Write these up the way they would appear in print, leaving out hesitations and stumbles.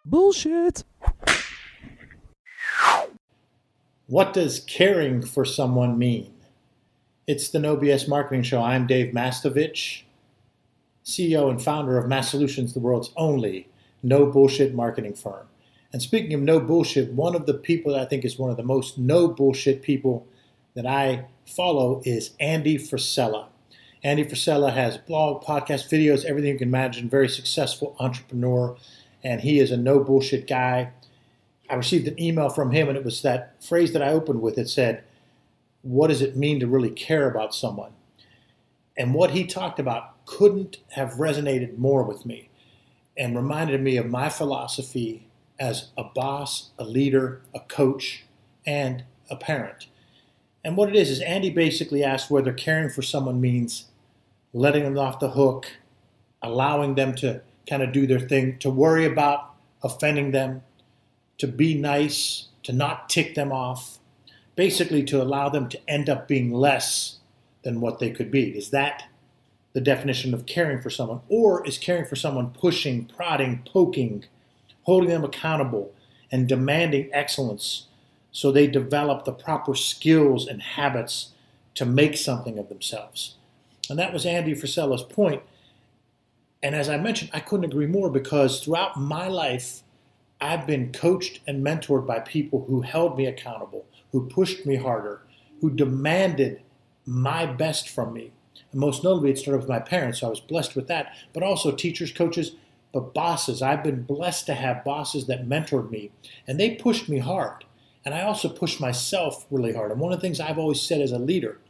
Bullshit. What does caring for someone mean? It's the No BS Marketing Show. I'm Dave Mastovich, CEO and founder of Massolutions, the world's only no bullshit marketing firm. And speaking of no bullshit, one of the people that I think is one of the most no bullshit people that I follow is Andy Frisella. Andy Frisella has blog, podcast, videos, everything you can imagine, very successful entrepreneur, and he is a no bullshit guy. I received an email from him, and it was that phrase that I opened with. It said, what does it mean to really care about someone? And what he talked about couldn't have resonated more with me and reminded me of my philosophy as a boss, a leader, a coach, and a parent. And what it is Andy basically asked whether caring for someone means letting them off the hook, allowing them to kind of do their thing, to worry about offending them, to be nice, to not tick them off, basically to allow them to end up being less than what they could be. Is that the definition of caring for someone? Or is caring for someone pushing, prodding, poking, holding them accountable, and demanding excellence so they develop the proper skills and habits to make something of themselves? And that was Andy Frisella's point. And as I mentioned, I couldn't agree more, because throughout my life, I've been coached and mentored by people who held me accountable, who pushed me harder, who demanded my best from me. And most notably, it started with my parents, so I was blessed with that, but also teachers, coaches, but bosses. I've been blessed to have bosses that mentored me, and they pushed me hard. And I also pushed myself really hard. And one of the things I've always said as a leader,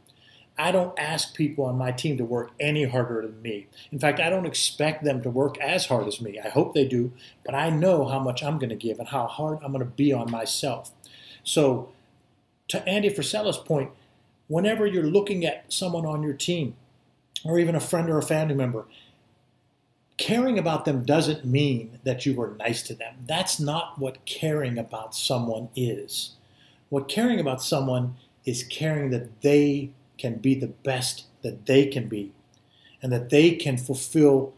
I don't ask people on my team to work any harder than me. In fact, I don't expect them to work as hard as me. I hope they do, but I know how much I'm going to give and how hard I'm going to be on myself. So to Andy Frisella's point, whenever you're looking at someone on your team, or even a friend or a family member, caring about them doesn't mean that you were nice to them. That's not what caring about someone is. What caring about someone is caring that they can be the best that they can be, and that they can fulfill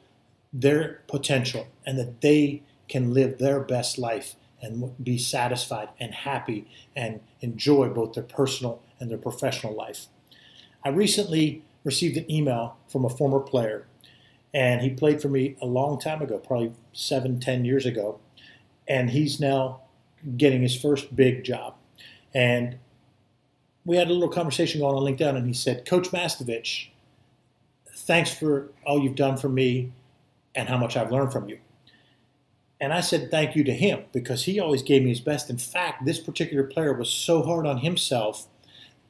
their potential, and that they can live their best life and be satisfied and happy and enjoy both their personal and their professional life. I recently received an email from a former player, and he played for me a long time ago, probably 7-10 years ago, and he's now getting his first big job. And we had a little conversation going on LinkedIn, and he said, Coach Mastovich, thanks for all you've done for me and how much I've learned from you. And I said thank you to him, because he always gave me his best. In fact, this particular player was so hard on himself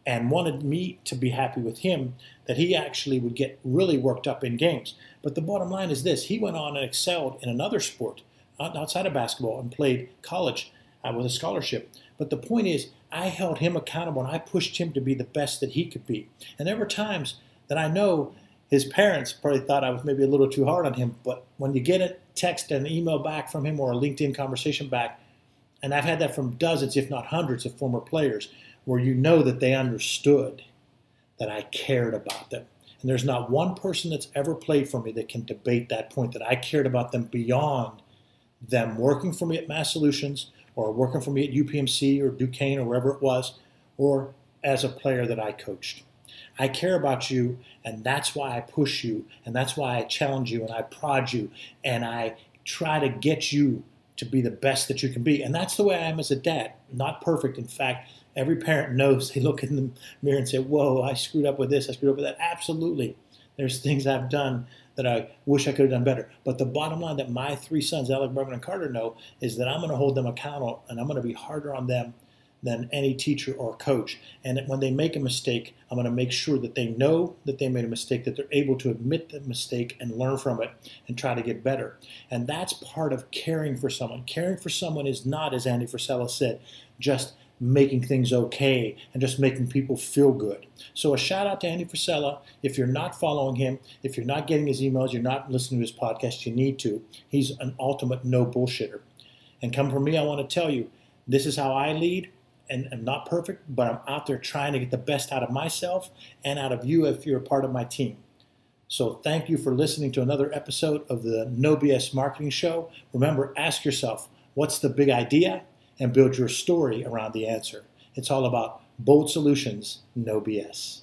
and wanted me to be happy with him that he actually would get really worked up in games. But the bottom line is this: he went on and excelled in another sport outside of basketball and played college with a scholarship. But the point is, I held him accountable, and I pushed him to be the best that he could be. And there were times that I know his parents probably thought I was maybe a little too hard on him, but when you get a text and an email back from him, or a LinkedIn conversation back, and I've had that from dozens, if not hundreds, of former players, where you know that they understood that I cared about them. And there's not one person that's ever played for me that can debate that point, that I cared about them beyond them working for me at Mass Solutions, or working for me at UPMC or Duquesne or wherever it was, or as a player that I coached. I care about you, and that's why I push you, and that's why I challenge you, and I prod you, and I try to get you to be the best that you can be. And that's the way I am as a dad. Not perfect. In fact, every parent knows. They look in the mirror and say, whoa, I screwed up with this, I screwed up with that. Absolutely. There's things I've done that I wish I could have done better. But the bottom line that my three sons, Alec, Brevin, and Carter, know is that I'm going to hold them accountable, and I'm going to be harder on them than any teacher or coach. And that when they make a mistake, I'm going to make sure that they know that they made a mistake, that they're able to admit the mistake and learn from it and try to get better. And that's part of caring for someone. Caring for someone is not, as Andy Frisella said, just making things okay and just making people feel good. So a shout out to Andy Frisella. If you're not following him, if you're not getting his emails, you're not listening to his podcast, you need to. He's an ultimate no bullshitter. And come from me, I want to tell you, this is how I lead. And I'm not perfect, but I'm out there trying to get the best out of myself and out of you if you're a part of my team. So thank you for listening to another episode of the No BS Marketing Show. Remember, ask yourself, what's the big idea, and build your story around the answer. It's all about bold solutions, no BS.